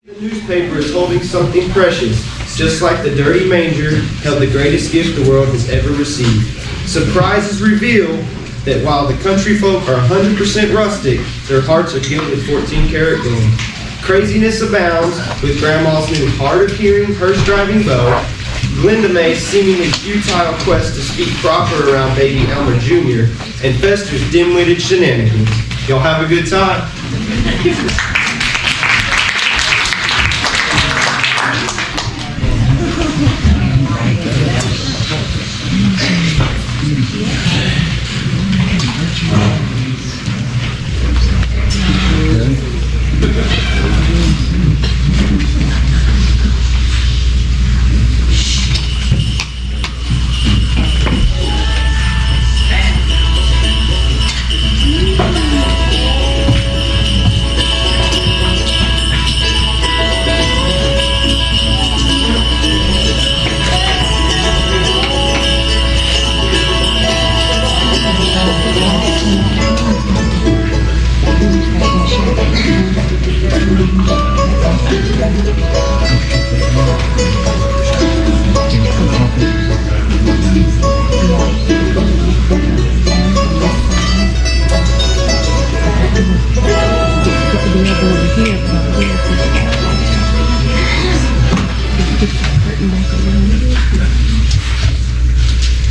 The newspaper is holding something precious, just like the dirty manger held the greatest gift the world has ever received. Surprises reveal that while the country folk are 100% rustic, their hearts are gilded 14-karat gold. Craziness abounds with Grandma's new hard-of-hearing, hearse-driving beau, Glenda May's seemingly futile quest to speak proper around baby Elmer Jr., and Fester's dim-witted shenanigans. Y'all have a good time?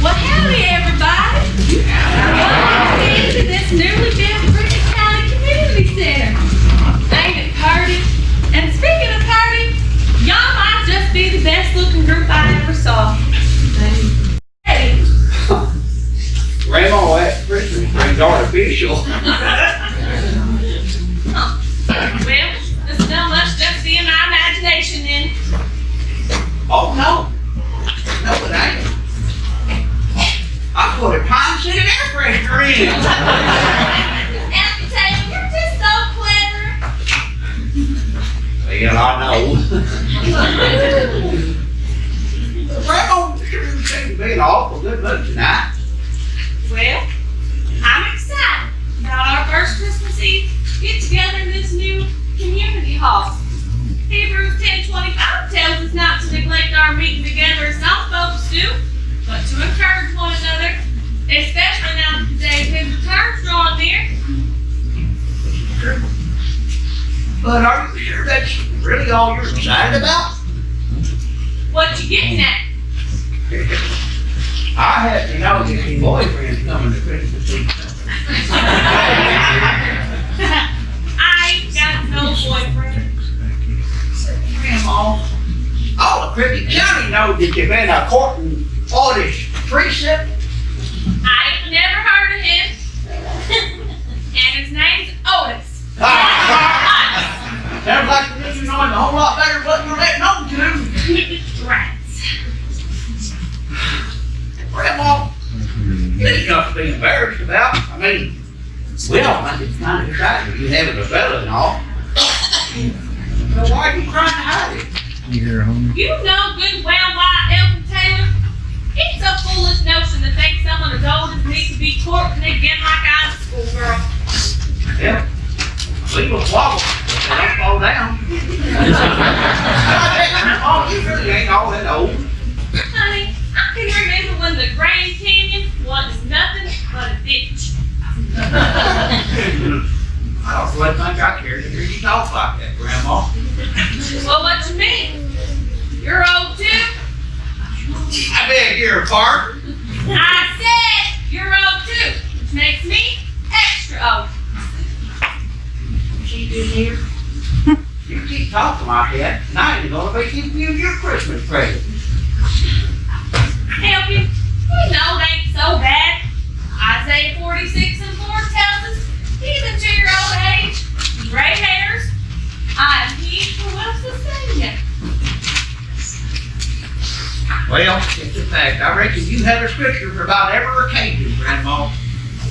Well, howdy, everybody. Welcome into this newly built British County Community Center. Ain't it party? And speaking of party, y'all might just be the best looking group I ever saw. Hey. Grandma, that Christmas tree's artificial. Well, this is not much just be in my imagination then. Oh, no. No, it ain't. I put a pine seated air freshener in. Uncle Taylor, you're just so clever. Well, I know. Grandma sure seems to be an awful good look tonight. Well, I'm excited about our first Christmas Eve get together in this new community hall. Hebrews 10:25 tells us not to neglect our meeting together as some folks do, but to encourage one another, especially now that the day of his return's drawing near. But are you sure that's really all you're excited about? What you getting at? I have to know if your boyfriend's coming to Christmas Eve. I ain't got no boyfriend. Grandma, all of Cricket County knows that you've been a courting Polish precept. I ain't never heard of him. And his name's Otis. Sounds like you're knowing a whole lot better what you're letting on to. Rats. Grandma, you ain't nothing to be embarrassed about. I mean, we all think it's kind of exciting you having a fella and all. So why are you trying to hide it? You know good and well why, Elton Taylor. It's a foolish notion to think someone as old as me could be courting again like I was a schoolgirl. Yeah, we will wobble, but they don't fall down. Oh, you really ain't all that old. Honey, I can remember when the Grand Canyon was nothing but a ditch. I don't really think I care to hear you talk like that, Grandma. Well, what you mean? You're old too? I beg your pardon. I said you're old too, which makes me extra old. She did here. You keep talking like that, and I ain't gonna be giving you your Christmas present. Help you? We know it ain't so bad. Isaiah 46:4 tells us, even to your old age, gray hairs, I am he who will sustain you. Well, it's a fact. I reckon you have a scripture for about every occasion, Grandma.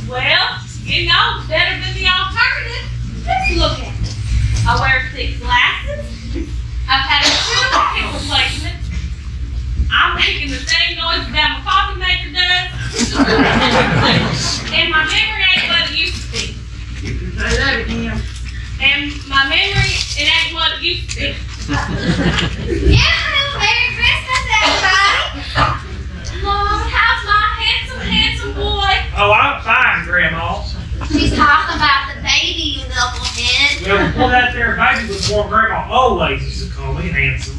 Well, you know it's better than the alternative. Let's look at it. I wear thick glasses. I've had a hip replacement. I'm making the same noise that my coffee maker does. And my memory ain't what it used to be. You can say that again. And my memory, it ain't what it used to be. Merry Christmas, everybody. Lord, how's my handsome boy? Oh, I'm fine, Grandma. She's talking about the baby, you knucklehead. Well, before that there baby was born, Grandma always used to call me handsome.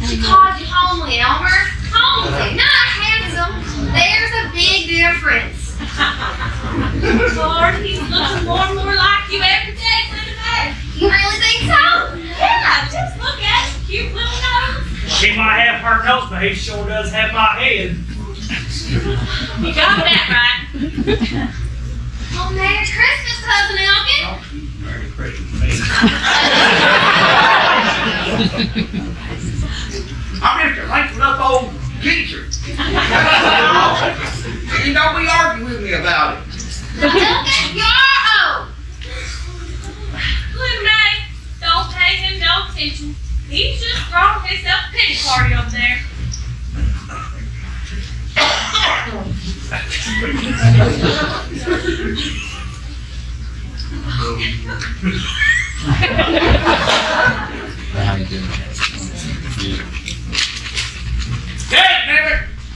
She called you homely, Elmer. Homely, not handsome. There's a big difference. Lord, he's looking more and more like you every day, Linda. You really think so? Yeah, just look at his cute little nose. He might have her nose, but he sure does have my head. You got that right. Oh, Merry Christmas, Cousin Elkin. Merry Christmas, me. I'm just a wrinkled up old geezer. You don't be arguing with me about it. Elkin, you're old. Little May, don't pay him no attention. He's just throwing himself a pity party over there.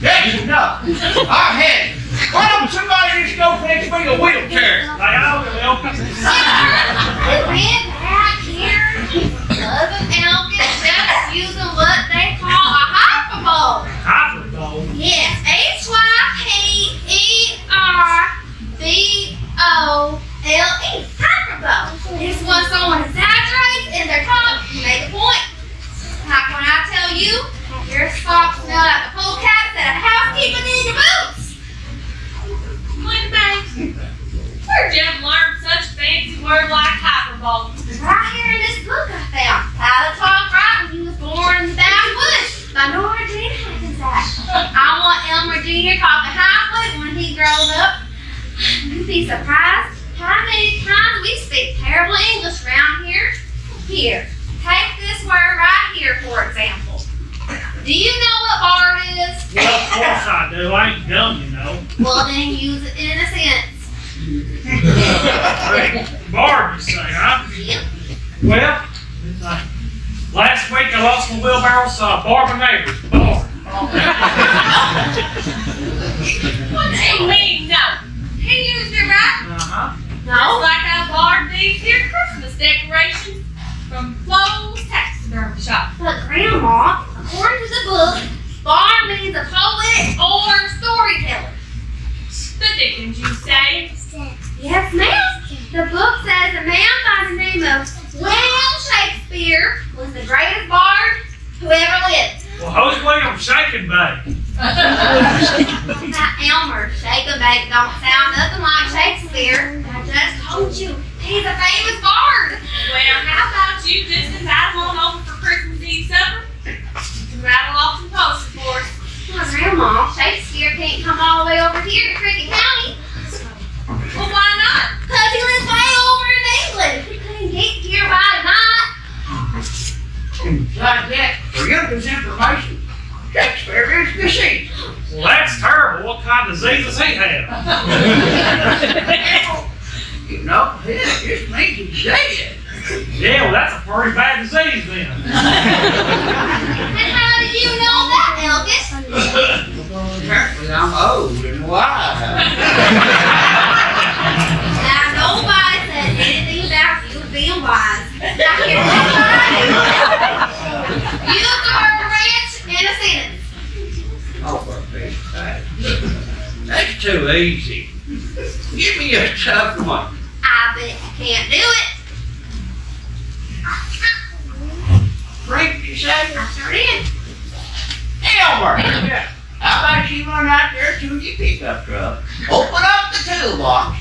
That's enough. I've had it. Why don't somebody just go fix me a wheelchair? Like, oh, Elkin. We're back here. Cousin Elkin just using what they call a hyperbole. Hyperbole. Yes, Hyperbole. Hyperbole. It's when someone exaggerates in their talk to make a point. Like when I tell you, your socks smell like a polecat instead of housekeeping in your boots. Linda Banks, where'd you ever learn such a fancy word like hyperbole? Right here in this book I found. How to Talk Right When You Was Born in the Backwoods by Nora Jean Hackensack. I want Elmer Jr. talking Highwood when he grows up. You'd be surprised how many times we speak terrible English around here. Here, take this word right here for example. Do you know what bard is? Well, of course I do. I ain't dumb, you know. Well, then use it in a sentence. Hey, Barb, you say, huh? Yep. Well, it's like, last week I lost my wheelbarrow, so I borrowed my neighbor's. Barb. What do you mean, no? He used it right. Uh-huh. No. Like I borrowed these here Christmas decorations from Flo's taxidermy shop. But Grandma, according to the book, bard means a poet or storyteller. The Dickens, you say? Yes, ma'am. The book says a man by the name of William Shakespeare was the greatest bard who ever lived. Well, who's William Shakin' Bay? Now, Elmer, shake and bake don't sound nothing like Shakespeare. I just told you, he's a famous bard. Well, how about you just invite him on over for Christmas Eve supper? And rattle off some toast for us. Well, Grandma, Shakespeare can't come all the way over here to Cricket County. Well, why not? Because he lives way over in England. He couldn't get here by tonight. Like that, for your information, Shakespeare is deceased. Well, that's terrible. What kind of disease does he have? You know, it just means he's dead. Yeah, well, that's a pretty bad disease then. And how did you know that, Elvis? Apparently I'm old and wise. Now, nobody said anything about you being wise. Now, here's what I do. Use the word ranch in a sentence. Oh, for pity's sake. That's too easy. Give me a tough one. I bet you can't do it. Frank, you say? I sure did. Elmer! Yeah. How about you run out there to your pickup truck, open up the toolbox,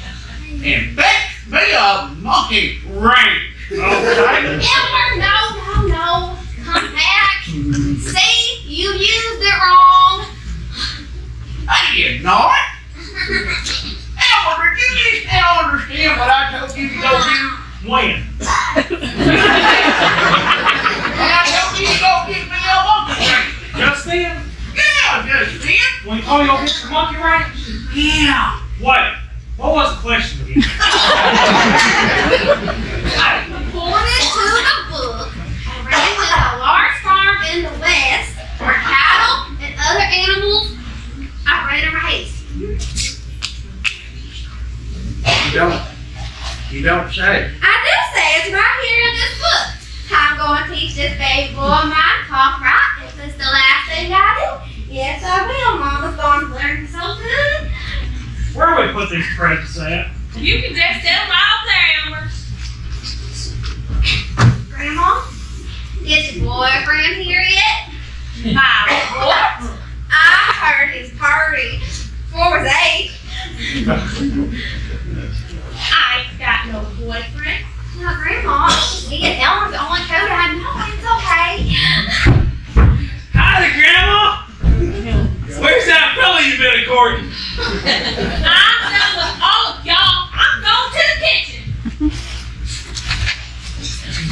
and fetch me a monkey wrench. Okay. Elmer, no. Come back. See, you used it wrong. I did not. Elmer, did you just now understand what I told you to go do? When? And I told you to go get me a monkey wrench. Just then? Yeah, just then. When you told me you'll get your monkey wrench? Yeah. Wait, what was the question again? According to the book, You don't say. I do say it's right here in this book. I'm going to teach this baby boy of mine talk right. If it's the last thing I do, yes I will. Mama's going to learn so good. Where do we put these presents at? You can just set them all there, Elmer. Grandma, is your boyfriend here yet? My what? I heard his party. 4 was 8. I ain't got no boyfriend. Now, Grandma, me and Elmer's the only code I know. It's okay. Howdy, Grandma! Where's that fella you've been courting? I'm done with all of y'all. I'm going to the kitchen.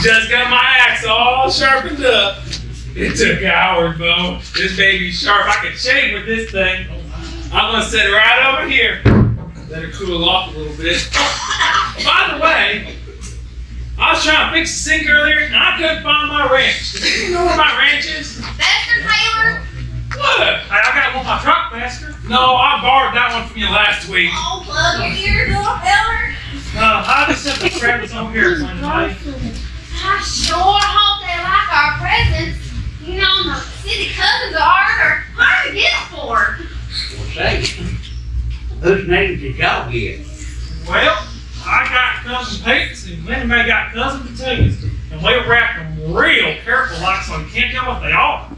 Just got my axe all sharpened up. It took hours, Bo. This baby's sharp. I can shave with this thing. I'm gonna set it right over here. Let her cool off a little bit. By the way, I was trying to fix the sink earlier and I couldn't find my wrench. Does anyone know where my wrench is? Buster Taylor? What? I got one in my truck, Master. No, I borrowed that one from you last week. Oh, plug your ears up, Elmer. I just set the scraps on here, Sunday. I sure hope they like our presents. You know, the city cousins of ours are hard to get for. Well, say, whose name did y'all get? Well, I got cousin Pete's and Linda May got cousin Petunias. And we wrapped them real careful like so you can't tell what they are.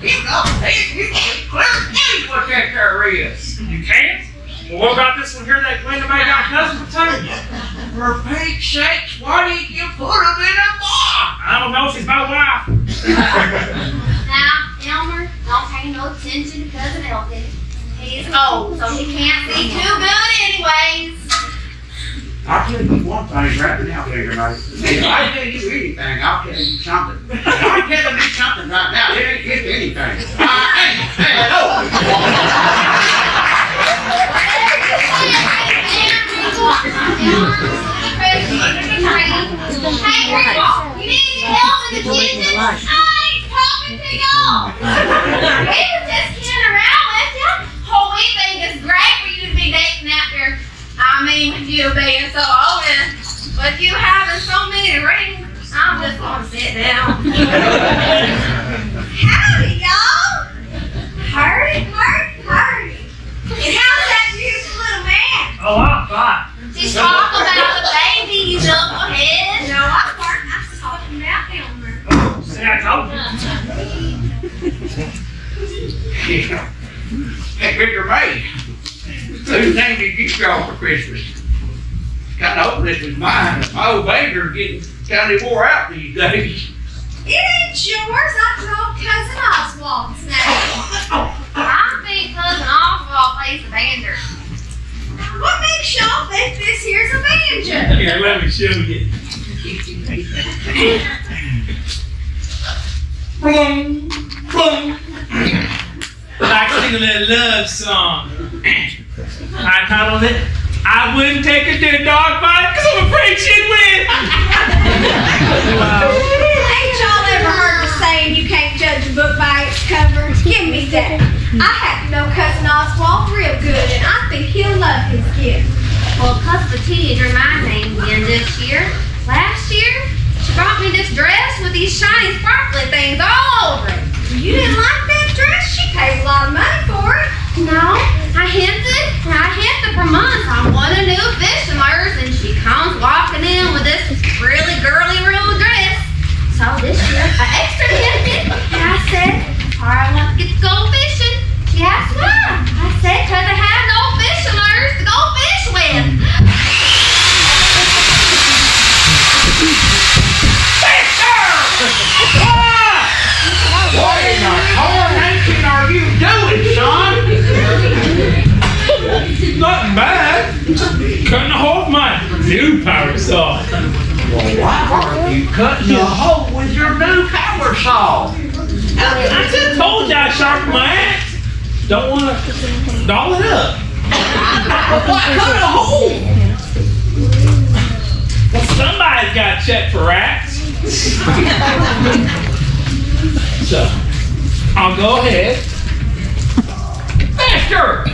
You know, you can clear see what that there is. You can't? Well, what about this one here that Linda May got cousin Petunia? For Pete's sakes, why didn't you put them in a box? I don't know, she's my wife. Now, Elmer, don't pay no attention to Cousin Elton. He's old, so he can't see too good anyways. I'll tell you one thing right now, Digger, mate. If I tell you anything, I'll tell you something. If I'm telling you something right now, it ain't just anything. Hey, Grandma, you need any help in the kitchen? I ain't talking to y'all. We was just kidding around with you. Oh, we think it's great for you to be dating out there. I mean, with you being so old and with you having so many rings, I'm just gonna sit down. Howdy, y'all. Hurry. And how's that beautiful little man? Oh, I'm fine. Just talk about the baby, you knucklehead. No, I weren't. I was talking about Elmer. See, I told you. Hey, Digger, mate. Whose name did you draw for Christmas? Kind of hoping this was mine. My old banger's getting kind of wore out these days. It ain't yours. I told Cousin Oswald's now. I think Cousin Oswald plays the banjo. What makes y'all think this here's a banjo? Here, let me show you. Boom, boom. Like singing a little love song. I titled it, I wouldn't take her to a dog fight because I'm afraid she'd win. Ain't y'all ever heard the saying you can't judge a book by its cover? Give me that. I happen to know Cousin Oswald real good, and I think he'll love his gift. Well, Cousin Petunias are my name again this year. Last year, she brought me this dress with these shiny, sparkly things all over it. You didn't like that dress? She paid a lot of money for it. No, I hinted for months I want a new fish of hers, and she comes walking in with this really girly real dress. So this year, I extra hinted, and I said, I want to get to go fishing. She asked why. I said, because I have no fish of hers to go fish with. What in the coronation are you doing, son? Nothing bad. Cutting a hole with my new power saw. Well, why are you cutting a hole with your new power saw? I just told you I sharpened my axe. Don't want to doll it up. What cut a hole? Well, somebody's got to check for rats. So, I'll go ahead. Mister,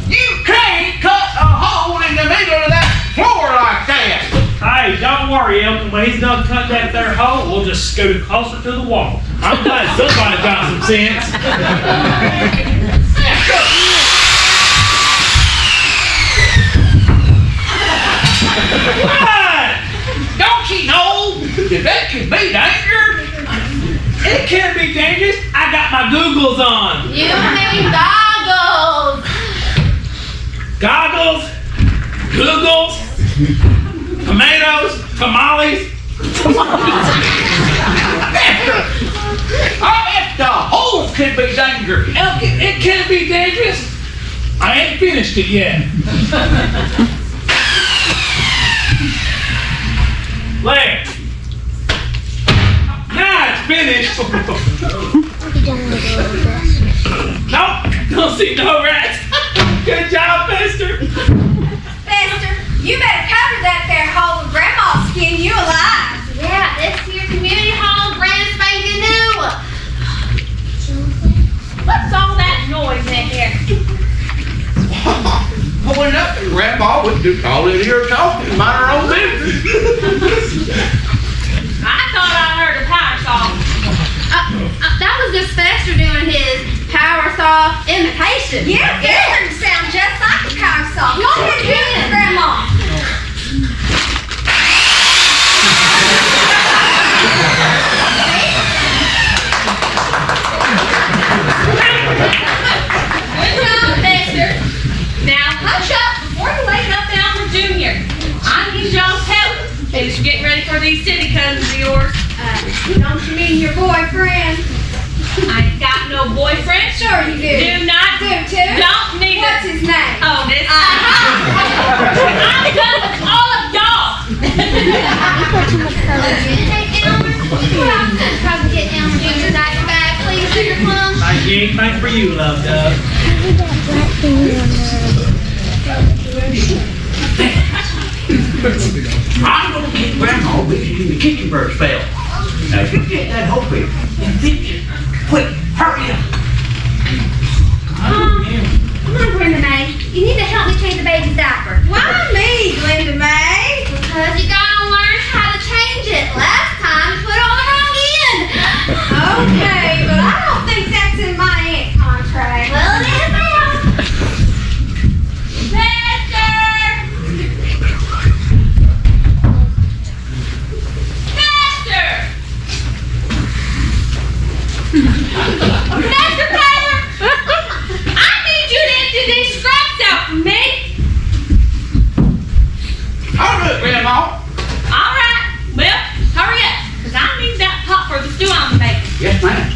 you can't cut a hole in the middle of that floor like that? Hey, don't worry, Elton. When he's done cutting that there hole, we'll just scoot it closer to the wall. I'm glad somebody got some sense. What? Don't you know that that could be dangerous? It can't be dangerous. I got my googles on. You mean goggles. Goggles, googles, tomatoes, tamales. I bet the holes could be dangerous. Elton, it can't be dangerous. I ain't finished it yet. Larry. Now it's finished. Nope, don't see no rats. Good job, Mister. Fester, you better cover that there hole with Grandma's skin you alive. Yeah, this here community hall brand spanking new. What's all that noise in here? Pulling up and Grandma would do all in here talking, mind her own business. I thought I heard a power saw. That was just Fester doing his power saw imitation. Yeah, it sounds just like a power saw. Go ahead and hit it, Grandma. Good job, Fester. Now hush up before you wake up Elmer Jr. I need y'all's help as you're getting ready for these city cousins of yours. Don't you mean your boyfriend? I ain't got no boyfriend. Sure you do. Do not. Do too? Don't need What's it. his name? Oh, this. I'm done with all of y'all. Hey, Elmer, you have to come get Elmer Jr.'s ice bag, please, Sugar Plum. Thank you. Anything for you, love dove. I'm gonna get Grandma busy in the kitchen bird spell. Now you get that whole bit and fix it. Quick, hurry up. Come on, Glenda May. You need to help me change the baby's diaper. Why me, Glenda May? Because you gotta learn how to change it. Last time you put on the wrong end. Okay, but I don't think that's in my aunt contract. Well, it is now. Master Tyler, I need you to empty these scraps out for me. I'll do it, Grandma. All right. Well, hurry up, because I need that pot for the stew I'm making. Yes, ma'am.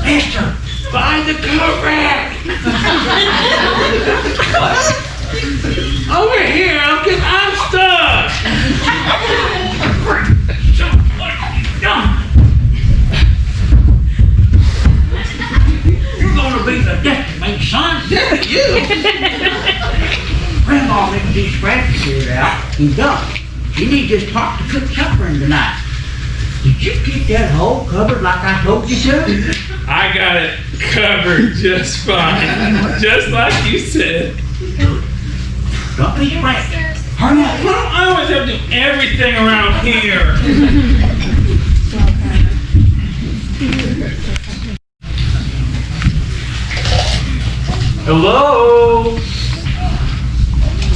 Esther, find the coat rack. Over here, Elton. I'm stuck. You're gonna be the death mate, son. Yeah, you. Grandma making these scraps cleared out and done. You need just pot to cook supper in tonight. Did you get that hole covered like I told you to? I got it covered just fine. Just like you said. Don't be frantic. Hurry up. Well, I always have to do everything around here. Hello?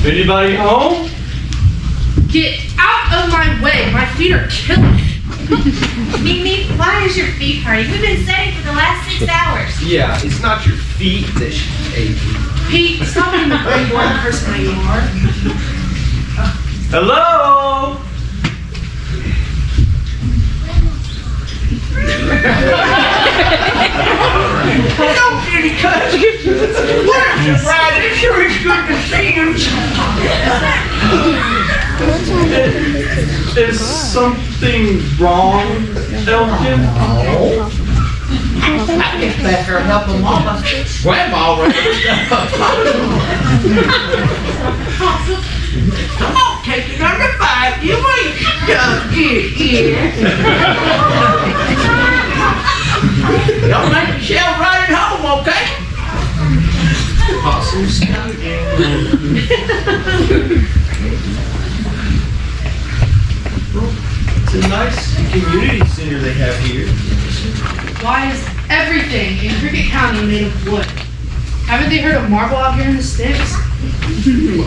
Anybody home? Get out of my way! My feet are killing me. Mimi, why is your feet hurting? We've been setting for the last 6 hours. Yeah, it's not your feet that should ache you. Pete, stop being the great one person anymore. Hello? Don't get any cuts. Where's the bride? It sure is good to see you. Is something wrong, Elton? I guess better help a mama. Grandma raised Come on, take it under 5. You wait. Just get here. Don't make yourself right at home, okay? some scouting. It's a nice community center they have here. Why is everything in Cricket County made of wood? Haven't they heard of marble out here in the sticks? Here,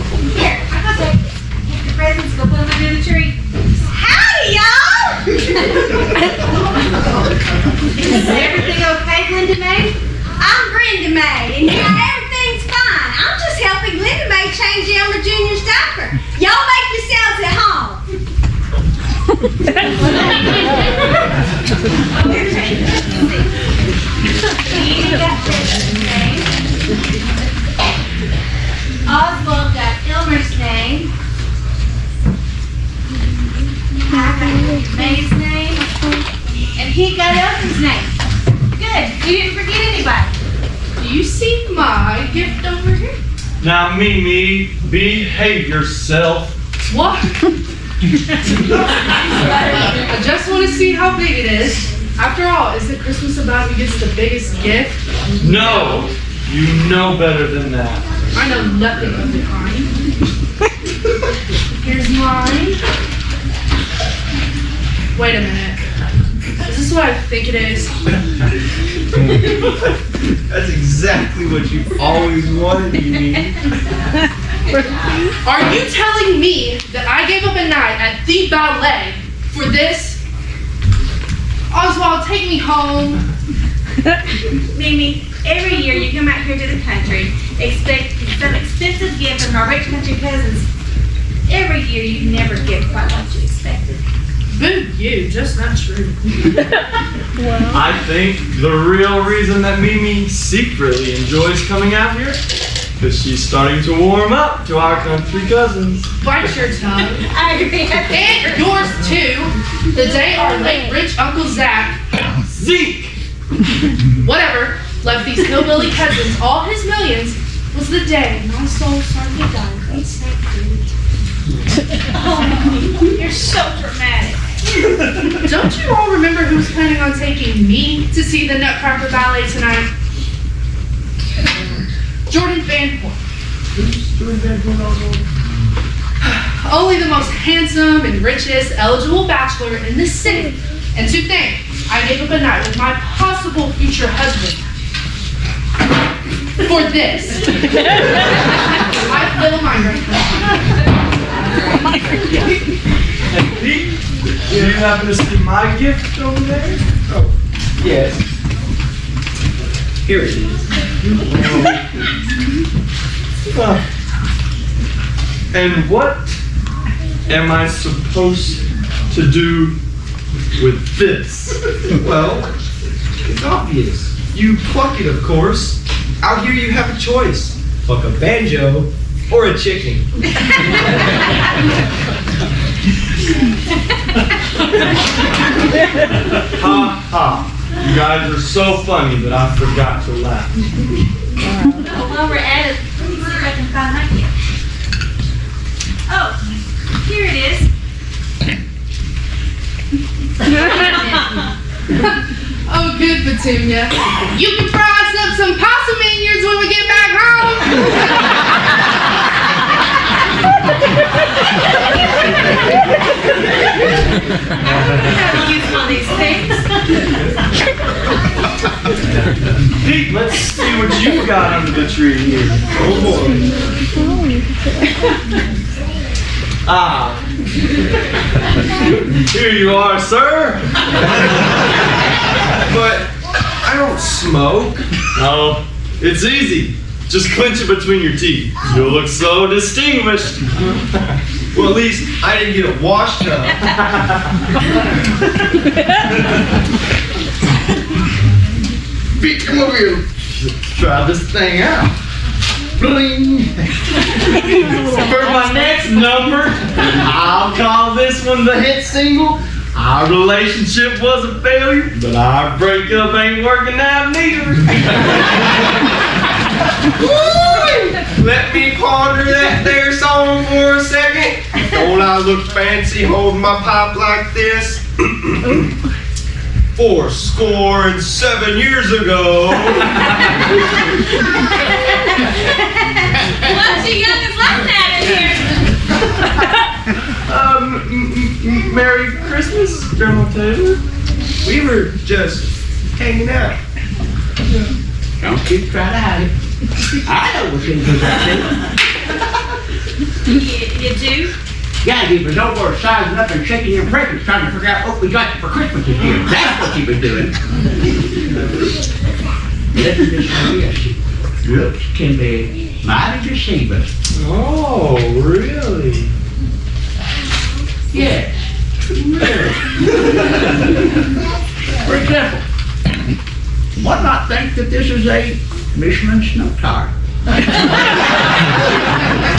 I got that. Get the presents, go put them under the tree. Howdy, y'all! Is everything okay, Glenda May? I'm Brenda May, and yeah, everything's fine. I'm just helping Glenda May change Elmer Jr.'s diaper. Y'all make yourselves at home. Oswald got Elmer's name. I got May's name. And he got Elmer's name. Good. We didn't forget anybody. Do you see my gift over here? Now, Mimi, behave yourself. What? I just want to see how big it is. After all, isn't Christmas about who gets the biggest gift? No, you know better than that. I know nothing of the kind. Here's mine. Wait a minute. Is this what I think it is? That's exactly what you've always wanted, you mean. Are you telling me that I gave up a night at the ballet for this? Oswald, take me home. Mimi, every year you come out here to the country, expect some expensive gift from our rich country cousins. Every year you never get quite what you expected. Boo you, just not true. I think the real reason that Mimi secretly enjoys coming out here because she's starting to warm up to our country cousins. Bite your tongue. I agree. And yours too. The day our late rich Uncle Zach, Zeke! whatever, left these hillbilly cousins all his millions was the day my soul started to die. Oh, you're so dramatic. Don't you all remember who was planning on taking me to see the Nutcracker Ballet tonight? Jordan Van Horn. Only the most handsome and richest eligible bachelor in this city. And to think, I gave up a night with my possible future husband. For this. I fill my And Pete, do you happen to see my gift over there? Oh, yes. Here it is. And what am I supposed to do with this? Well, it's obvious. You pluck it, of course. Out here you have a choice. Pluck a banjo or a chicken. Ha ha. You guys are so funny that I forgot to laugh. Well, while we're at it, let me see if I can find my gift. Oh, here it is. Oh, good, Petunia. You can fry us up some possum vineyards when we get back home. How to use one of these things. Pete, let's see what you got under the tree here. Oh boy. Ah. Here you are, sir. But I don't smoke. Oh, it's easy. Just clench it between your teeth. You'll look so distinguished. Well, at least I didn't get it washed up. Pete, come over here. Try this thing out. Bling. For my next number, I'll call this one the hit single. Our relationship was a failure, but our breakup ain't working out neither. Let me ponder that there song for a second. Don't I look fancy holding my pipe like this? 4 score and 7 years ago. What's you youngins laughing at in here? Merry Christmas, Grandma Taylor. We were just hanging out. Don't keep trying to hide it. I know what's in your back. You do? Yeah, you've been over sizing up and shaking your presents trying to figure out what we got for Christmas this year. That's what you've been doing. Listen to this. Looks can be mighty deceiving. Oh, really? Yes. For example, one might think that this is a Michelin snow tire.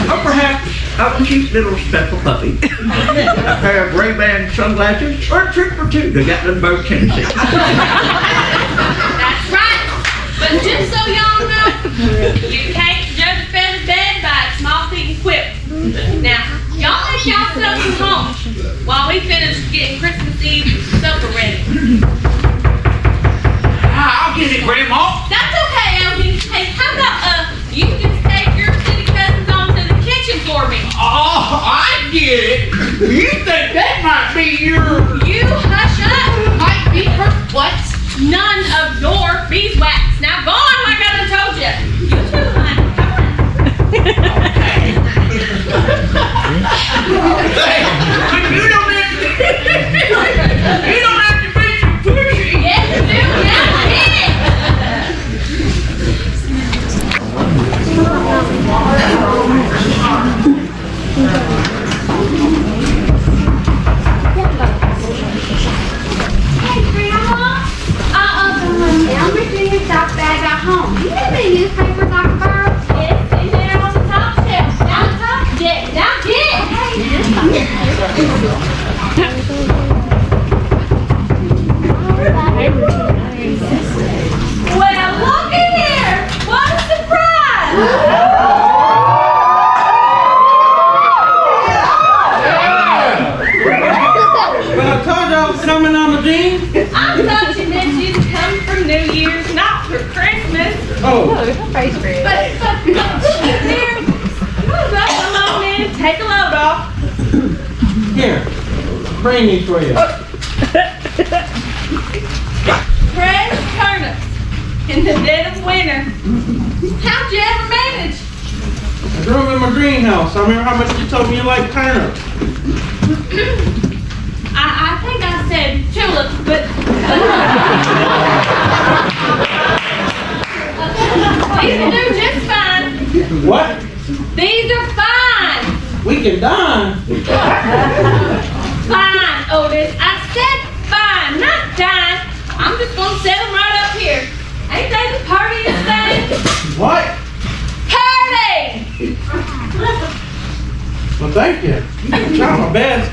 Or perhaps a cute little special puppy. A pair of Ray-Ban sunglasses, or a trick or two to Gatlinburg, Tennessee. That's right. But just so y'all know, you can't judge a feather bed by its moth-eaten quip. Now, y'all make y'all stuff from home while we finish getting Christmas Eve supper ready. I'll get it, Grandma. That's okay, Elgin. Hey, how about you just take your city cousins on to the kitchen for me? Oh, I get it. You think that might be your... You hush up. Might be her what? None of your beeswax. Now go on like I done told you. You too, honey. Hey, but you don't have to... You don't have to be so pushy. Yes, you do. Now hit it. Hey, Grandma. Everything is stock bag at home. You know the newspapers I can borrow? It's in there on the top shelf. Down the top. Down get Well, look in here. What a surprise. But I told you I was coming on the Dean. I thought you meant you'd come for New Year's, not for Christmas. Oh, But here, move up alone in, take a load off. here. Bring these for you. Fresh turnips in the dead of winter. How'd you ever manage? I grew them in my greenhouse. I remember how much you told me you like turnips. I think I said tulips, but these will do just fine. What? These are fine. We can dine. Fine, Otis. I said fine, not dine. I'm just gonna set them right up here. Ain't they the partiest thing? What? Party! Well, thank you. I'm trying my best.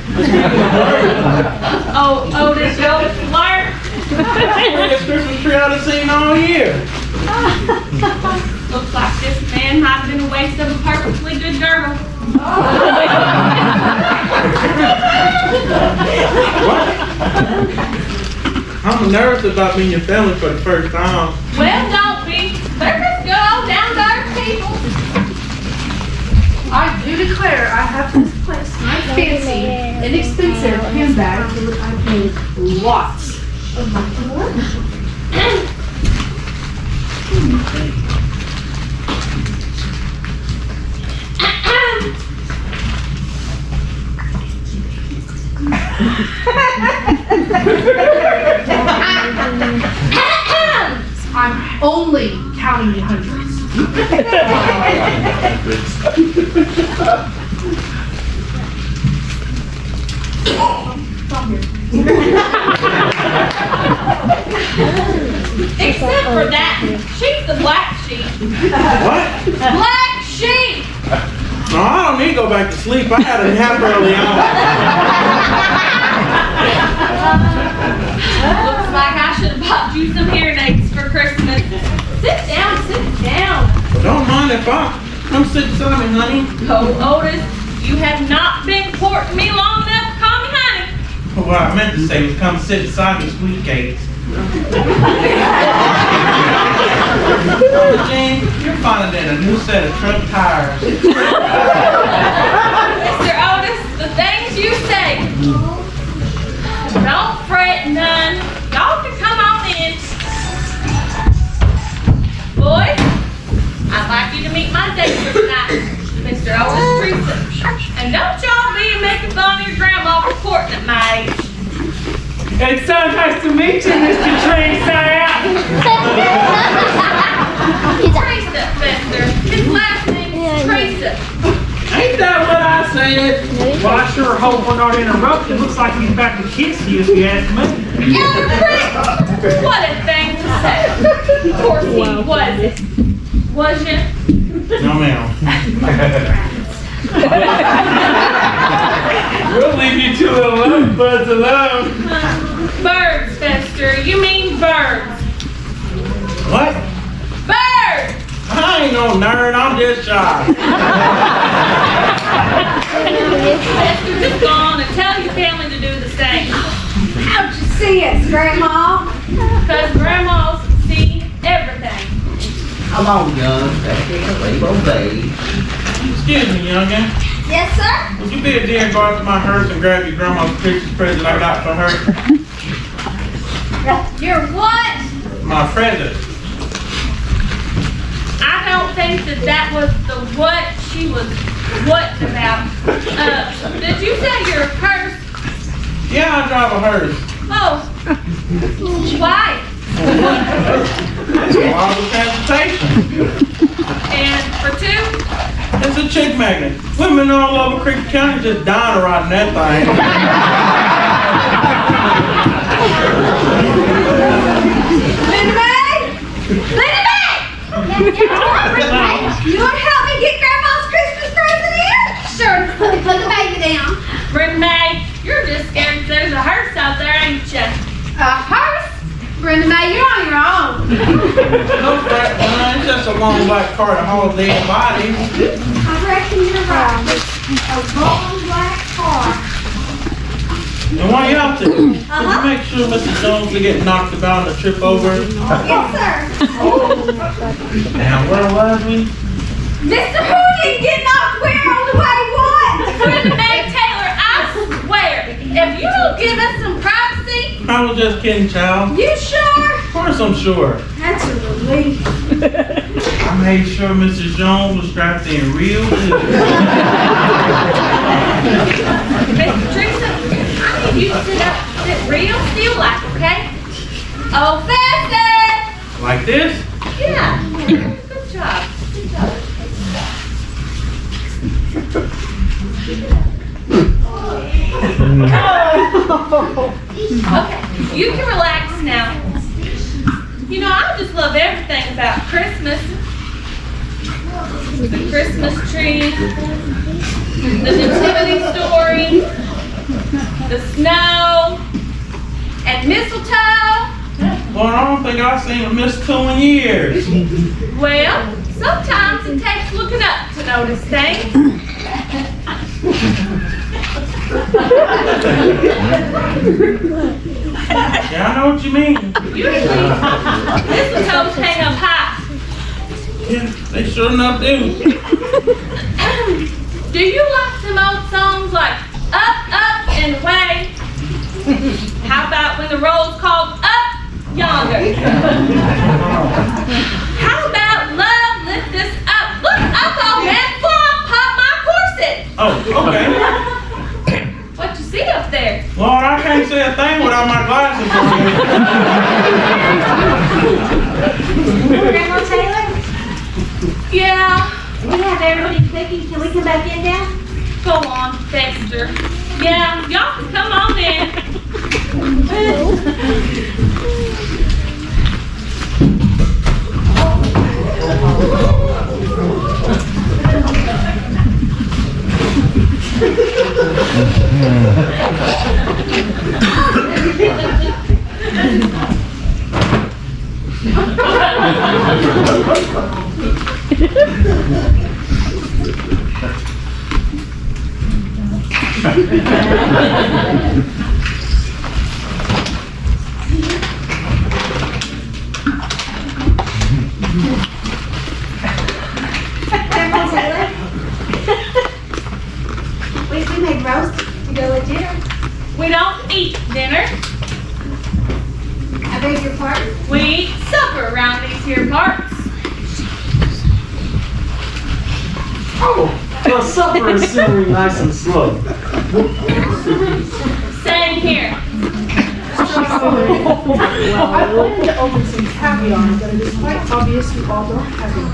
Oh, Otis, you always flirt. Biggest Christmas tree I've seen all year. Looks like this man might have been a waste of a perfectly good girdle. What? I'm nervous about meeting your family for the first time. Well, don't be. They're just good old down-to-earth people. I do declare I have misplaced my fancy, inexpensive handbag that I paid lots of money for. I'm only counting the hundreds. Except for that, she's the black sheep. What? Black sheep! No, I don't need to go back to sleep. I had a nap early on. Looks like I should have bought you some hearing aids for Christmas. Sit down, sit down. Don't mind if I come sit beside me, honey. Oh, Otis, you have not been courting me long enough to call me honey. What I meant to say was come sit beside me, sweet cakes. Gene, you're finer than a new set of truck tires. Mr. Otis, the things you say. Don't fret none. Y'all can come on in. Boys, I'd like you to meet my neighbor tonight, Mr. Otis Teresa. And don't y'all be making fun of your grandma for courting at my age. It's so nice to meet you, Mr. Teresa. Teresa, Fester. His last name is Teresa. Ain't that what I said? Well, I sure hope we're not interrupted. Looks like he's about to kiss you, if you ask me. What a thing to say. Of course he wasn't. Was you? No, ma'am. We'll leave you two little love buds alone. Birds, Fester. You mean birds. What? Birds! I ain't no nerd, I'm just shy. Fester, just go on and tell your family to do the same. How'd you see us, Grandma? Because grandmas see everything. Come on, young. That's it. Obey. Excuse me, youngin. Yes, sir? Would you be a dear and go out to my hearse and grab your grandma's Christmas present I got for her? You're what? My present. I don't think that was the what she was what about. Did you say you're a curse? Yeah, I drive a hearse. Oh. Why? It's a wild transportation. And for two? It's a chick magnet. Women all over Creek County just dying to ride in that thing. Linda May? Linda May! You want to help me get Grandma's Christmas present in? Sure, put the baby down. Brenda May, you're just scared there's a hearse out there, ain't you? A hearse? Brenda May, you're on your own. No fret, man. It's just a long black car to haul dead bodies. I reckon you're right. A long black car. And while you're out there, can you make sure Mrs. Jones will get knocked about and trip over? Yes, sir. Now, where was we? Mr. Who didn't get knocked where on the way what? Brenda May Taylor, I swear, if you don't give us some privacy, I was just kidding, child. You sure? Of course I'm sure. That's a relief. I made sure Mrs. Jones was strapped in real good. Mr. Teresa, I need you to sit real still like, okay? Oh, Fester! Like this? Yeah. Good job. Good job. Okay, you can relax now. You know, I just love everything about Christmas. The Christmas tree, the nativity story, the snow, and mistletoe. Well, I don't think I've seen a mistletoe in years. Well, sometimes it takes looking up to notice things. Yeah, I know what you mean. Usually, mistletoes hang up high. Yeah, they sure enough do. Do you like some old songs like Up, Up, and Away? How about when the roll's called Up Yonder? How about Love, Lift Us Up? Look, up, old man, pop my corset. Oh, okay. What you see up there? Lord, I can't see a thing without my glasses on. Grandma Taylor? Yeah, We have everybody cooking. Can we come back in now? go on, Dexter. Yeah, y'all can come on in. eat dinner. I beg your pardon? We eat supper around these here parts. Oh, well, supper is simmering nice and slow. Same here. I plan to open some caviar, but it is quite obvious you all don't have any.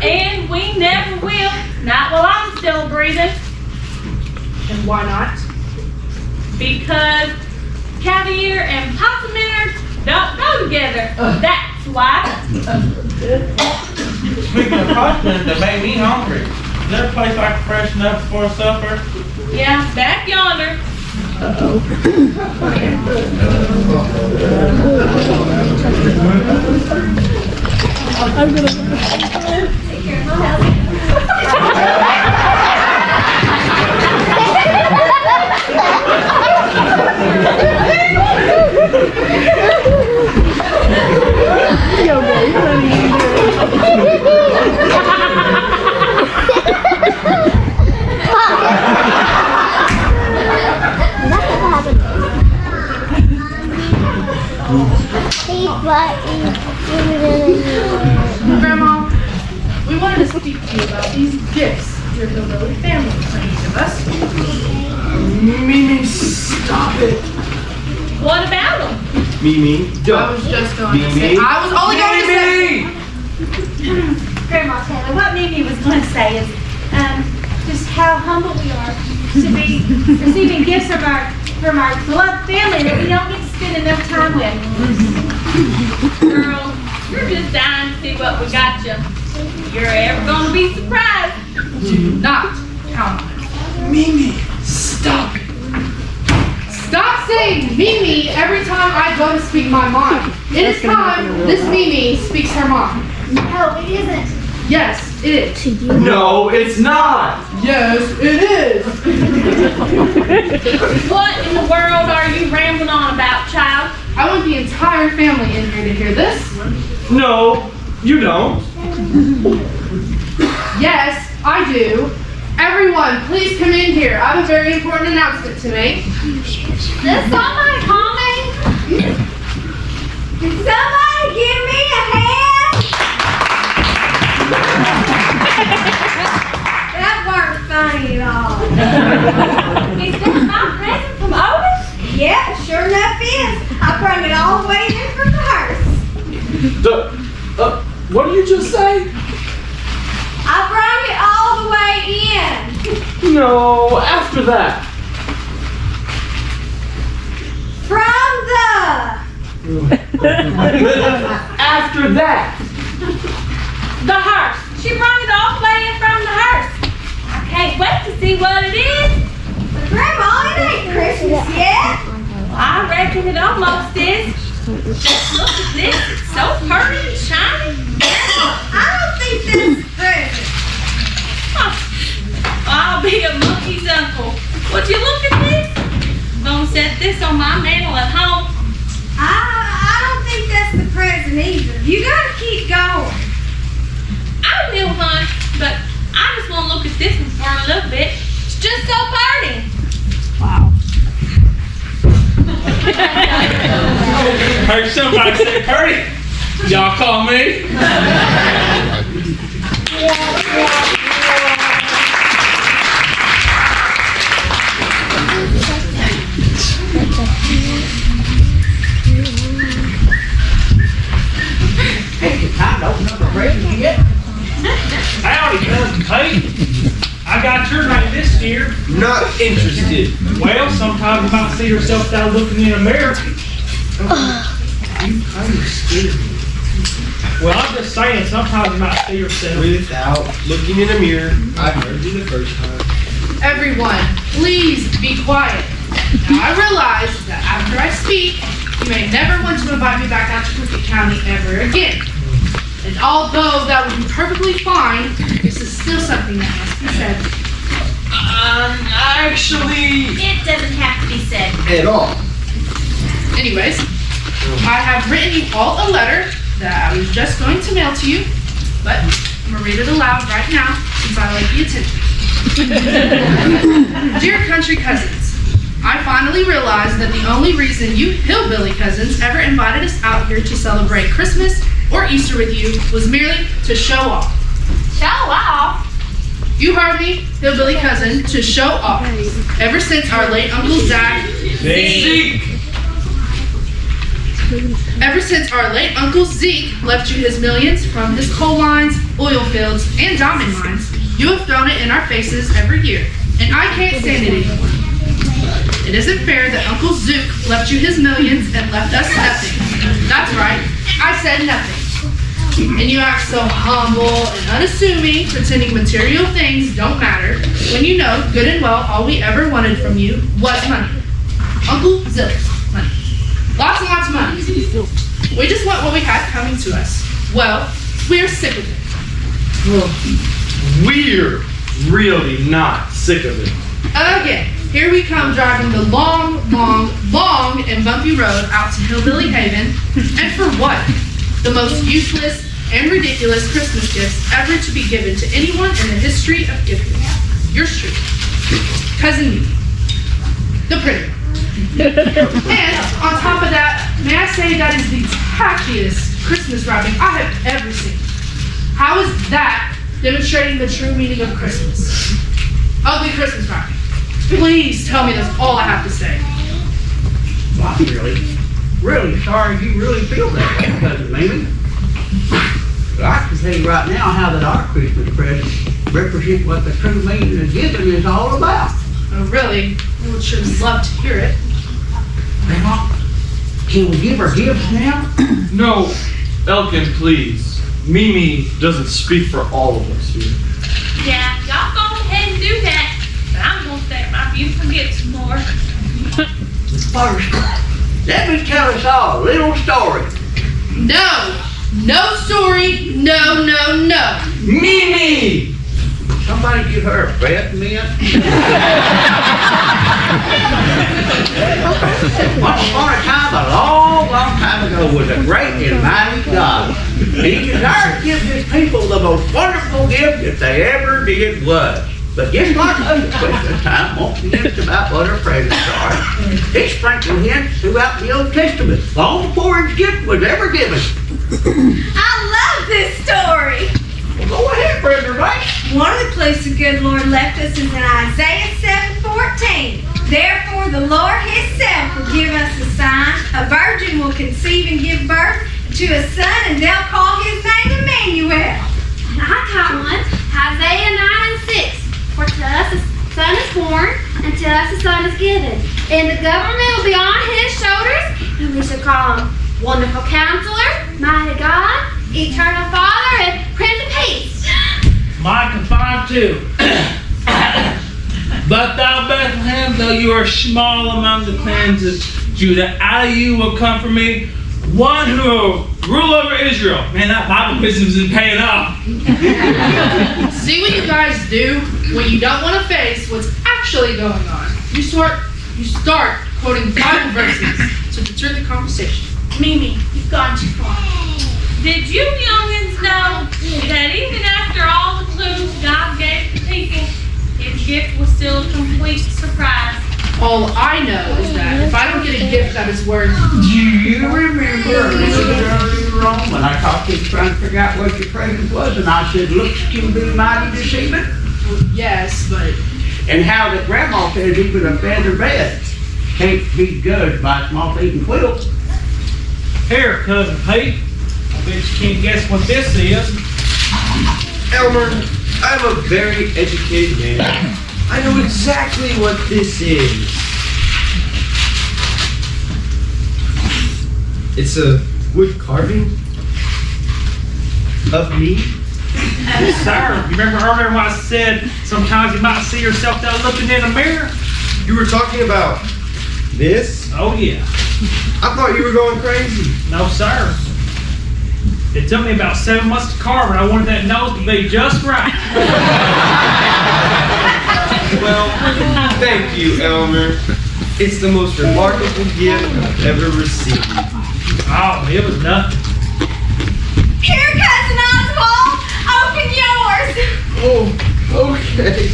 And we never will. Not while I'm still breathing. And why not? Because caviar and possum dinners don't go together. That's why. Speaking of pasta, that made me hungry. Is there a place I can freshen up before supper? Yeah, back yonder. Take care of my house. Grandma, we wanted to speak to you about these gifts your hillbilly family for each of us. Mimi, stop it. What about them? Mimi, I don't. was just going to say, Mimi. I was only going to say. Grandma Taylor, what Mimi was going to say is just how humble we are to be receiving gifts from our beloved family that we don't get to spend enough time with. Girl, you're just dying to see what we got you. You're ever gonna be surprised. Do not count on it. Mimi, stop it. Stop saying Mimi every time I go to speak my mind. It is time this Mimi speaks her mind. No, it isn't. Yes, it is. No, it's not. Yes, it is. What in the world are you rambling on about, child? I want the entire family in here to hear this. No, you don't. Yes, I do. Everyone, please come in here. I have a very important announcement to make. Does somebody call me? Can somebody give me a hand? That weren't funny at all. Is that my present from Otis? Yeah, sure enough is. I brought it all the way in from the hearse. What did you just say? I brought it all the way in. No, after that. From the... After that. The hearse. She brought it all the way in from the hearse. I can't wait to see what it is. But Grandma, it ain't Christmas yet. I reckon it almost is. Just look at this. It's so pretty and shiny. I don't think this is a present. Huh. I'll be a monkey's uncle. Would you look at this? I'm gonna set this on my mantle at home. I don't think that's the present either. You gotta keep going. I will, hon, but I just want to look at this one for a little bit. It's just so pretty. Heard somebody say Purdy. Y'all call me? Time to open up the present yet? Howdy, cousin Pete. I got your name this year. Not interested. Well, sometimes you might see yourself without looking in a mirror. You kind of scared me. Well, I'm just saying, sometimes you might see yourself. Without looking in a mirror, I heard you the first time. Everyone, please be quiet. Now I realize that after I speak, you may never want to invite me back out to Crooked County ever again. And although that would be perfectly fine, this is still something that must be said. Actually, It doesn't have to be said. at all. Anyways, I have written you all a letter that I was just going to mail to you, but I'm gonna read it aloud right now since I like the attention. Dear country cousins, I finally realized that the only reason you hillbilly cousins ever invited us out here to celebrate Christmas or Easter with you was merely to show off. Show off? You heard me, hillbilly cousin, to show off. Ever since our late Uncle Zach, Ever since our late Uncle Zeke left you his millions from his coal mines, oil fields, and diamond mines, you have thrown it in our faces every year, and I can't stand it anymore. It isn't fair that Uncle Zook left you his millions and left us nothing. That's right, I said nothing. And you act so humble and unassuming, pretending material things don't matter, when you know good and well all we ever wanted from you was money. Uncle Zill's money. Lots and lots of money. We just want what we had coming to us. Well, we're sick of it. Well, we're really not sick of it. Again, here we come driving the long, long, long and bumpy road out to Hillbilly Haven. And for what? The most useless and ridiculous Christmas gifts ever to be given to anyone in the history of gifting. Yours truly, Cousin Mimi, the pretty one. And on top of that, may I say that is the tackiest Christmas wrapping I have ever seen. How is that demonstrating the true meaning of Christmas? Ugly Christmas wrapping. Please tell me that's all I have to say. Well, I'm really sorry you really feel that way, Cousin Mimi. But I can tell you right now how that our Christmas presents represent what the true meaning of giving is all about. Oh, really? I would sure love to hear it. Well, can we give our gifts now? No, Elkin, please. Mimi doesn't speak for all of us here. Yeah, y'all go ahead and do that. But I'm gonna stay my beautiful gifts some more. First, let me tell us all a little story. No! No story! No, no, no! Mimi! Somebody give her a breath mint. Once upon a time, a long, long time ago, was a great and mighty God. And he desired to give his people the most wonderful gift that they ever did was. But just like us at Christmas time won't be just about what our presents are. He sprinkled hints throughout the Old Testament, long before his gift was ever given. I love this story. Well, go ahead, Brother Rice. One of the clues the good Lord left us is in Isaiah 7:14. Therefore the Lord himself will give us a sign. A virgin will conceive and give birth to a son, and they'll call his name Emmanuel. I got one. Isaiah 9:6. For to us a son is born, and to us a son is given. And the government will be on his shoulders, and we shall call him Wonderful Counselor, Mighty God, Eternal Father, and Prince of Peace. Micah 5:2. But thou, Bethlehem, though you are small among the clans of Judah, out of you will come for me one who will rule over Israel. Man, that Bible wisdom isn't paying off. See what you guys do when you don't want to face what's actually going on. You start quoting Bible verses to deter the conversation. Mimi, you've gone too far. Did you youngins know that even after all the clues God gave the people, his gift was still a complete surprise? All I know is that if I don't get a gift that is worth, Do you remember earlier on when I talked to you trying to figure out what your present was, and I said, looks can be mighty deceiving? yes, but And how that Grandma says even a feather bed can't be judged by a small feet and quilt. Here, Cousin Pete. I bet you can't guess what this is. Elmer, I'm a very educated man. I know exactly what this is. It's a wood carving of me. Yes, sir. You remember earlier when I said sometimes you might see yourself there looking in a mirror? You were talking about this? Oh, yeah. I thought you were going crazy. No, sir. It took me about 7 months to carve it. I wanted that nose to be just right. Well, thank you, Elmer. It's the most remarkable gift I've ever received. Oh, it was nothing. Here, Cousin Oswald, open yours. Oh, okay.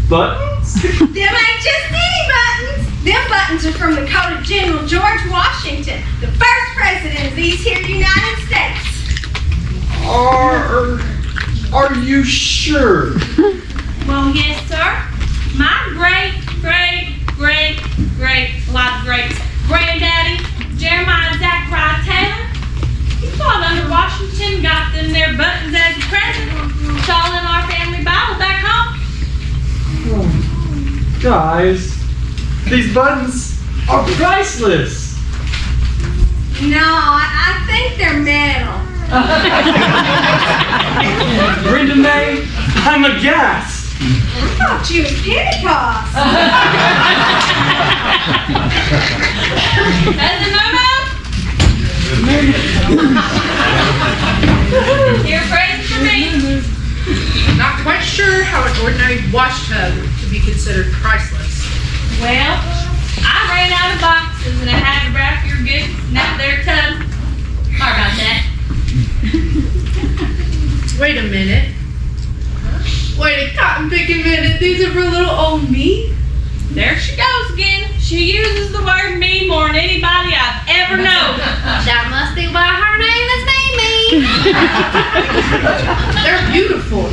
buttons? Them ain't just any buttons. Them buttons are from the coat of General George Washington, the first president of these here United States. Are you sure? Well, yes, sir. My a lot of greats, granddaddy, Jeremiah Zachariah Taylor, he fought under Washington, got them their buttons as a present. It's all in our family Bible back home. Guys, these buttons are priceless. No, I think they're metal. Brenda May, I'm aghast. I thought you was Pentecost. That's the memo? You're crazy for me. Not quite sure how an ordinary wash tub could be considered priceless. Well, I ran out of boxes and I had to wrap your goods in that there tub. Sorry about that. Wait a minute. Wait a cotton picking minute. These are for little old me? There she goes again. She uses the word me more than anybody I've ever known. That must be why her name is Mimi. They're beautiful.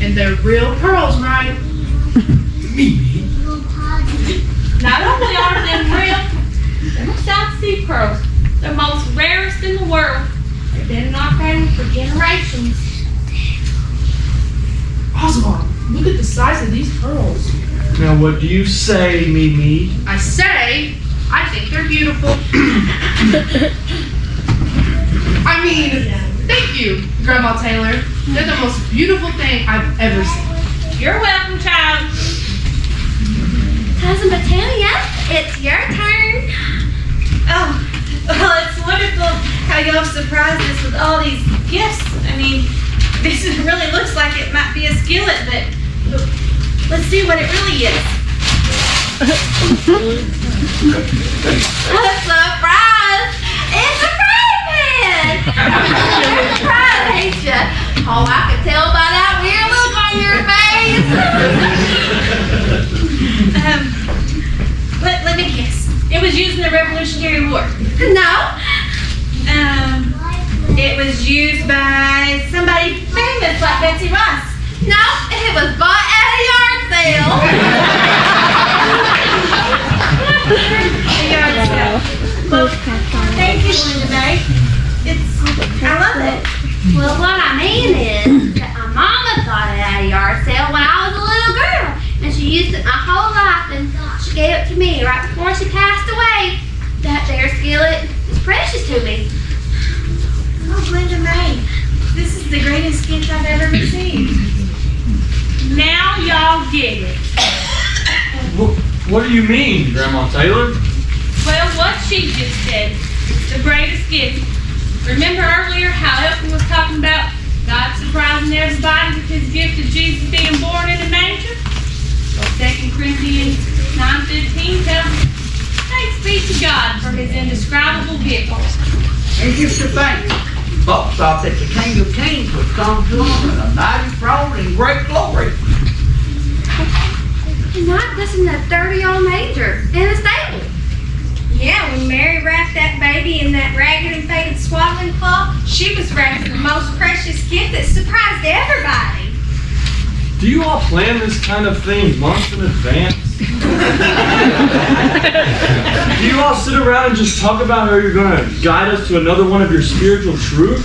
And they're real pearls, right? Not only are they real, they're South Sea pearls. They're most rarest in the world. They've been in our family for generations. Oswald, look at the size of these pearls. Now what do you say, Mimi? I say, I think they're beautiful. I mean, thank you, Grandma Taylor. They're the most beautiful thing I've ever seen. You're welcome, child. Cousin Petunia, it's your turn. Oh, well, it's wonderful how y'all surprised us with all these gifts. I mean, this really looks like it might be a skillet, but let's see what it really is. A surprise! It's a frying pan! Surprise, ain't ya? Oh, I can tell by that weird look on your face. Let me guess. It was used in the Revolutionary War. No, It was used by somebody famous like Betsy Ross. no, it was bought at a yard sale. A yard sale. Well, thank you, Linda May. I love it. Well, what I mean is that my mama got it at a yard sale when I was a little girl, and she used it my whole life, and she gave it to me right before she passed away. That there skillet is precious to me. Oh, Linda May, this is the greatest gift I've ever received. Now y'all get it. What do you mean, Grandma Taylor? Well, what she just said. It's the greatest gift. Remember earlier how Elton was talking about God surprising everybody with his gift of Jesus being born in a manger? Well, 2 Corinthians 9:15 tells us, thanks be to God for his indescribable gift. And just to think, folks thought that the King of Kings would come to them in a mighty throne and great glory. Not just in that dirty old manger in the stable. Yeah, when Mary wrapped that baby in that ragged and faded swaddling cloth, she was wrapping the most precious gift that surprised everybody. Do you all plan this kind of thing months in advance? Do you all sit around and just talk about how you're going to guide us to another one of your spiritual truths?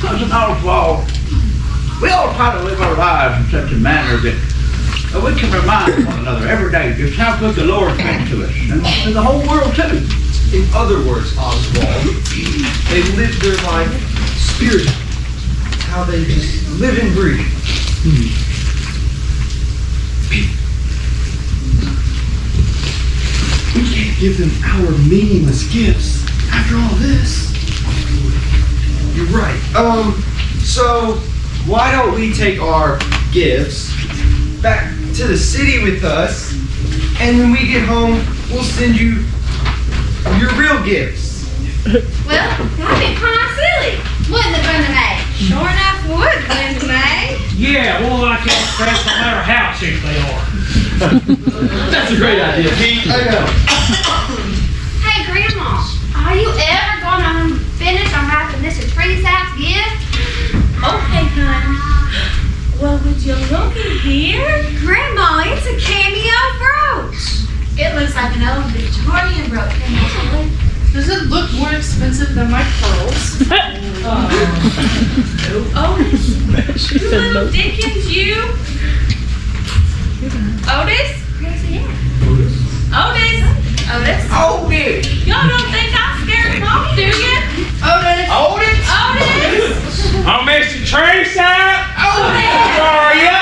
Cousin Oswald, we all try to live our lives in such a manner that we can remind one another every day just how good the Lord's been to us and the whole world too. In other words, Oswald, they live their life spiritually. It's how they just live and breathe. We can't give them our meaningless gifts after all this. You're right. So why don't we take our gifts back to the city with us, and when we get home, we'll send you your real gifts. Well, that'd be kind of silly, wouldn't it, Brenda May? Sure enough would, Linda May. Yeah, well, I can't express no matter how cheap they are. That's a great idea, Pete. I know. Hey, Grandma, are you ever gonna finish unwrapping Mr. Treesack's gift? Okay, honey. Well, would you look in here? Grandma, it's a cameo brooch. It looks like an old Victorian brooch, Natalie. Does it look more expensive than my pearls? Otis, you little Dickens, you. Otis? Otis? Otis? Otis! Y'all don't think I'm scared of mom, do you? Otis! Otis! Otis? I'm Mr. Treesack. Otis? How are you?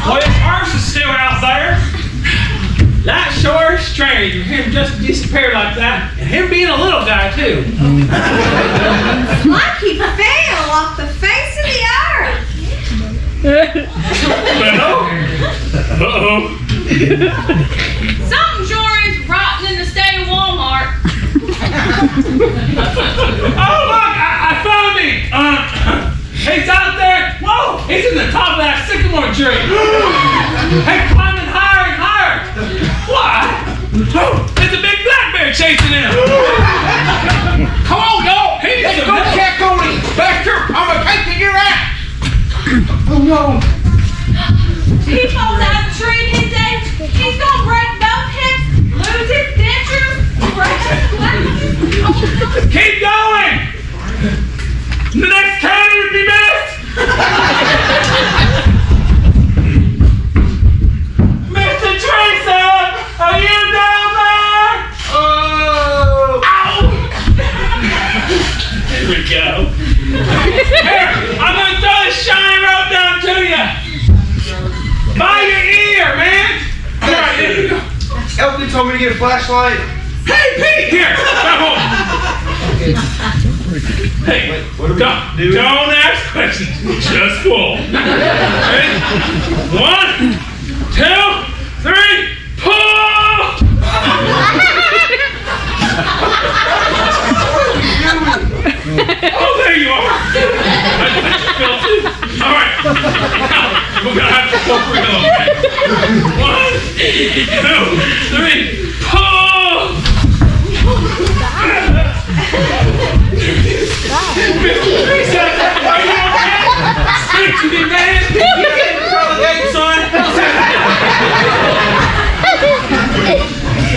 Well, this horse is still out there. That sure is strange. Him just disappeared like that, and him being a little guy too. Like he fell off the face of the earth. Uh-oh. Something sure is rotten in the state of Walmart. Oh look, I found him. He's out there. Whoa, he's in the top of that sycamore tree. Hey, climbing higher and higher. What? Oh, there's a big black bear chasing him. Come on, y'all. He needs Go check on him, Buster. I'm gonna take you out. Oh no. He falls out of the tree in his age. He's gonna break both hips, lose his dentures, break his glasses. Keep going. The next county would be best. Mr. Treesack, are you down there? Oh. Ow! Here we go. Here, I'm gonna throw this shiny rope down to you. By your ear, man. All right, there you go. Elton told me to get a flashlight. Hey, Pete, here. Come on. Hey, What are we doing? don't ask questions. Just pull. Ready? 1, 2, 3, pull! Oh, there you are. I just fell too. All right. Now, we're gonna have to pull for real. 1, 2, 3, pull! Are you okay? Speak to me, man. You get in front of the gate, son.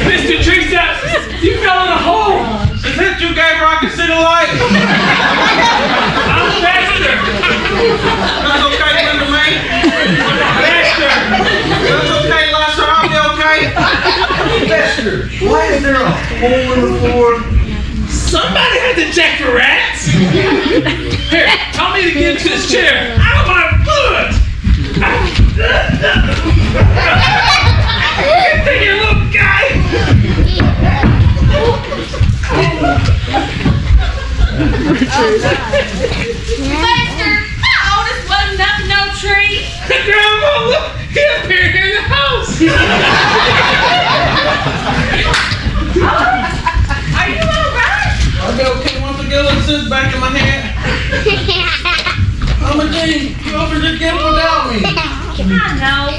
Mr. Treesack, you fell in a hole. Is that you gave where I can see the light? I'm Lester. That's okay, Linda May. Lester. That's okay, Lester. I'll be okay. Lester, why is there a hole in the floor? Somebody had to check for rats. Here, tell me to get into this chair. Out of my foot. Get in here, little guy. Lester, Otis wasn't up in no tree. Grandma, look, he appeared here in the house. Are you alright? I'll be okay once I get this suit back in my hand. I'm a G. You offered this gift without me. I know.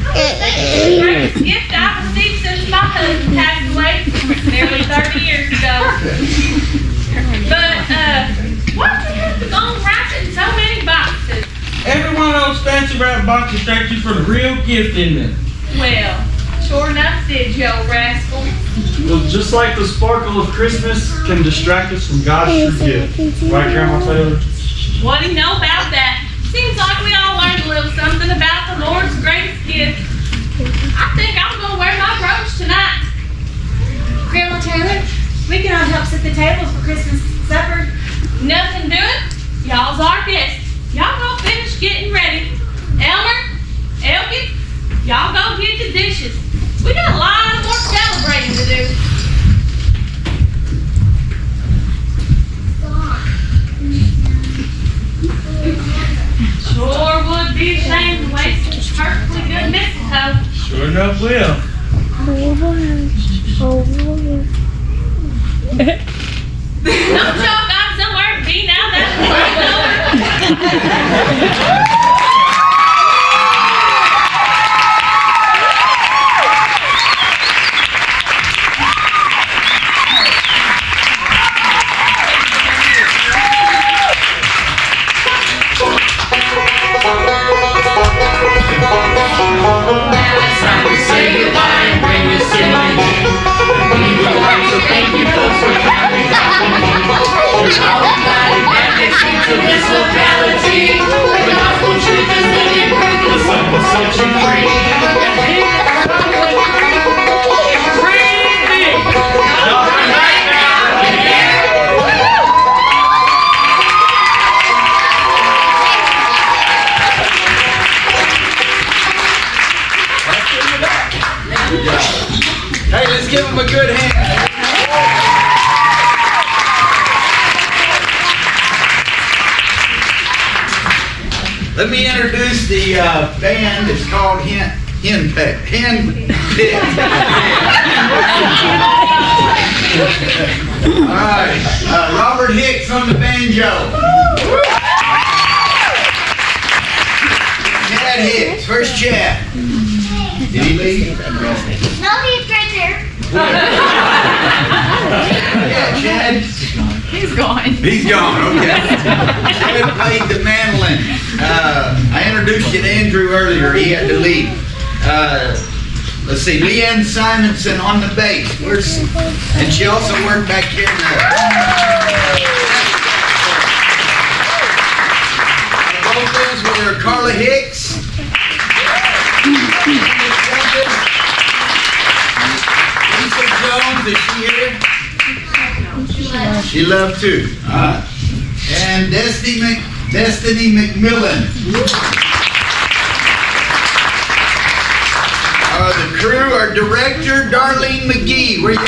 The greatest gift I've received since my husband passed away nearly 30 years ago. But, why'd you have to go and wrap it in so many boxes? Every one of those fancy wrap boxes thank you for the real gift in it. Well, sure enough did, you old rascal. Well, just like the sparkle of Christmas can distract us from God's true gift. Right, Grandma Taylor? What do you know about that? Seems like we all learned a little something about the Lord's greatest gift. I think I'm gonna wear my brooch tonight. Grandma Taylor, we can all help set the tables for Christmas supper. Nothing doing. Y'all's our guests. Y'all go finish getting ready. Elmer, Elkin, y'all go get the dishes. We got a lot more celebrating to do. Sure would be a shame to waste this perfectly good mistletoe. Sure enough will. Don't y'all got somewhere to be now that Hey, let's give him a good hand. Let me introduce the band. It's called Hen Pit. All right, Robert Hicks on the banjo. Chad Hicks, where's Chad? Did he leave? No, he's right there. Yeah, Chad. He's gone. He's gone, okay. Chad played the mandolin. I introduced you to Andrew earlier. He had to leave. Let's see, Leanne Simonson on the bass. And she also worked back here in the vocals with her Carla Hicks. Lisa Jones, is she here? She loved too. And Destiny McMillan. The crew, our director, Darlene McGee. Where you at?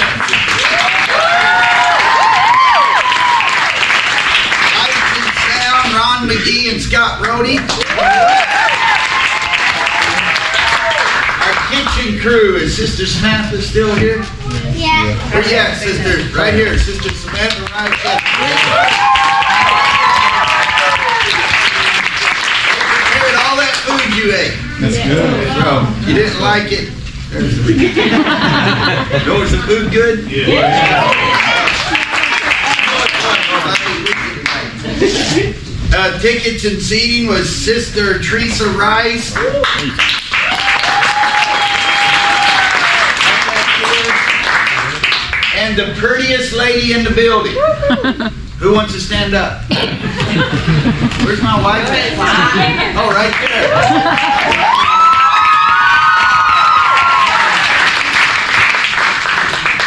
Lights and sound, Ron McGee and Scott Rohde. Our kitchen crew, is Sister Samantha still here? Yeah. Where you at, sister? Right here, Sister Samantha, right there. Prepared all that food you ate. That's good. So, you didn't like it? There's the reason. Was the food good? Yeah. Tickets and seating was Sister Teresa Rice. And the prettiest lady in the building. Who wants to stand up? Where's my wife at? Oh, right there.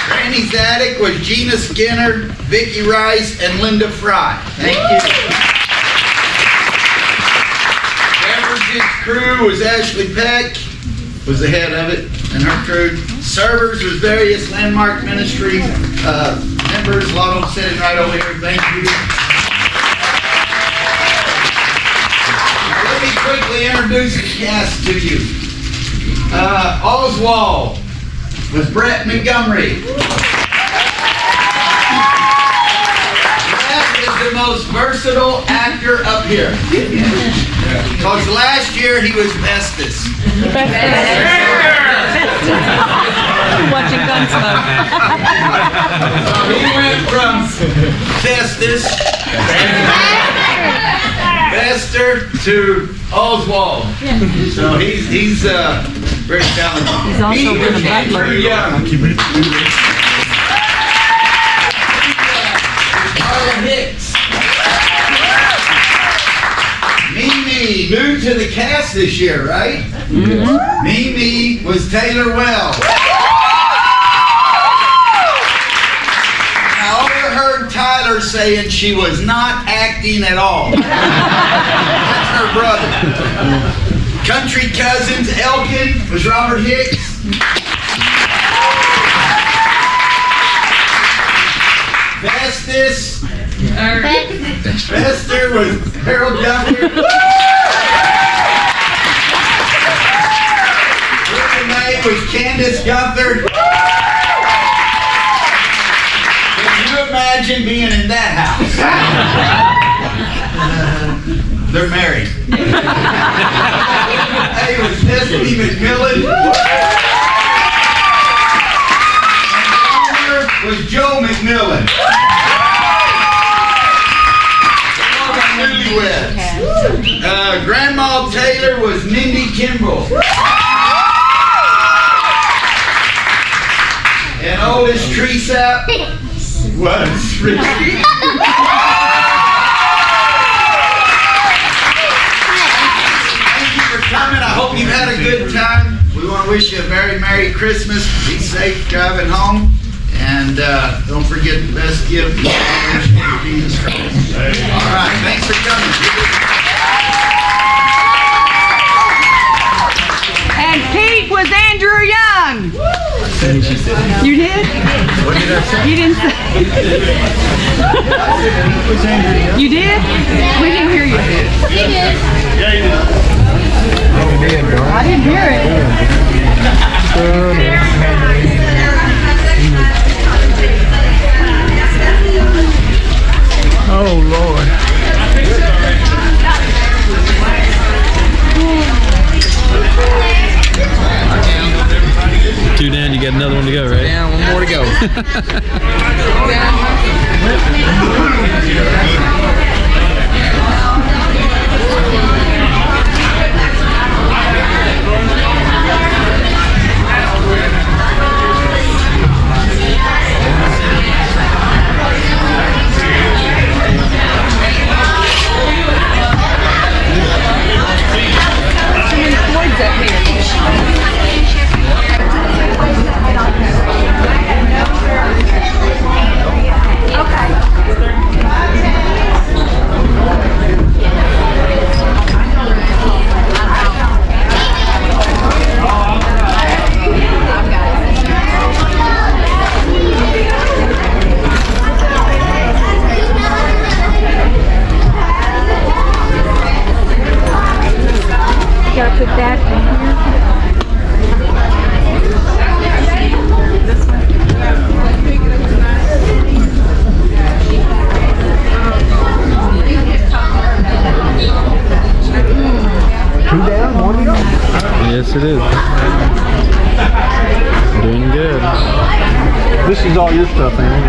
Granny's attic was Gina Skinner, Vicki Rice, and Linda Fry. Thank you. Beverages crew was Ashley Peck, was the head of it, and her crew. Servers was various Landmark Ministry members. A lot of them sitting right over here. Thank you. Now, let me quickly introduce the cast to you. Oswald was Brett Montgomery. Brett is the most versatile actor up here. Because last year he was Festus. Watching Gunsmoke. He went from Festus, Fester to Oswald. So he's very talented. He's also been a butler. Carla Hicks. Mimi, new to the cast this year, right? Mm-hmm. Mimi was Taylor Wells. I overheard Tyler saying she was not acting at all. That's her brother. Country Cousins, Elkin was Robert Hicks. Festus. Fester was Harold Duffy. Ruby May was Candace Gunther. Can you imagine being in that house? They're married. A was Stephanie McMillan. And was Joe McMillan. Newlyweds. Grandma Taylor was Mindy Kimball. And oldest tree sap was Richie. Coming. I hope you've had a good time. We want to wish you a very Merry Christmas. Be safe driving home. And don't forget the best gift is Jesus Christ. All right. Thanks for coming. And Pete was Andrew Young. You did? What did I say? You didn't say. You did? We didn't hear you. You did. I didn't hear it. Oh, Lord. Two down, you got another one to go, right? Down, one more to go. Gotta put that in here. This one. Two down, one to go. Yes, it is. Doing good. This is all your stuff, man.